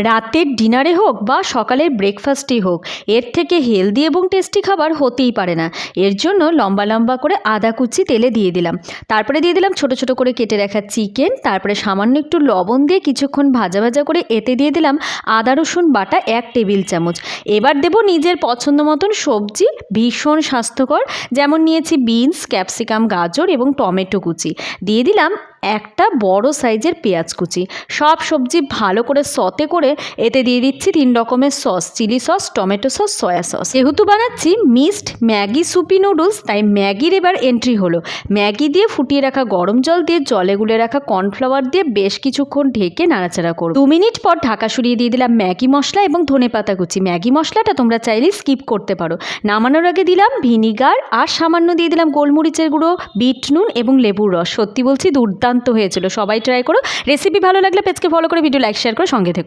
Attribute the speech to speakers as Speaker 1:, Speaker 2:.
Speaker 1: রাতের ডিনারে হোক বা সকালের ব্রেকফাস্টেই হোক, এর থেকে হেলদি এবং টেস্টি খাবার হতেই পারে না। এর জন্য লম্বা লম্বা করে আদা কুচি তেলে দিয়ে দিলাম, তারপরে দিয়ে দিলাম ছোট ছোট করে কেটে রাখা চিকেন, তারপরে সামান্য একটু লবণ দিয়ে কিছুক্ষণ ভাজা ভাজা করে এতে দিয়ে দিলাম আদা রসুন বাটা 1 টেবিল চামচ। এবার দেব নিজের পছন্দ মতন সবজি, ভীষণ স্বাস্থ্যকর, যেমন নিয়েছি বিনস, ক্যাপসিকাম, গাজর এবং টমেটো কুচি। দিয়ে দিলাম একটা বড় সাইজের পেঁয়াজ কুচি। সব সবজি ভালো করে সতে করে এতে দিয়ে দিচ্ছি 3 রকমের sauce, chilli sauce, tomato sauce, soya sauce. যেহেতু বানাচ্ছি মিক্সড ম্যাগি সুপি নুডলস, তাই ম্যাগির এবার এন্ট্রি হলো। ম্যাগি দিয়ে ফুটিয়ে রাখা গরম জল দিয়ে জলে গুলে রাখা কর্নফ্লাওয়ার দিয়ে বেশ কিছুক্ষণ ঢেকে নাড়াচাড়া করো। 2 মিনিট পর ঢাকা সরিয়ে দিয়ে দিলাম ম্যাগি মশলা এবং ধনেপাতা কুচি। ম্যাগি মশলাটা তোমরা চাইলে স্কিপ করতে পারো। নামানোর আগে দিলাম ভিনিগার আর সামান্য দিয়ে দিলাম গোলমরিচের গুঁড়ো, বিট নুন এবং লেবুর রস। সত্যি বলছি দুর্দান্ত হয়েছিল, সবাই ট্রাই করো। রেসিপি ভালো লাগলে পেজকে ফলো করে ভিডিও লাইক শেয়ার করে সঙ্গে থেকো।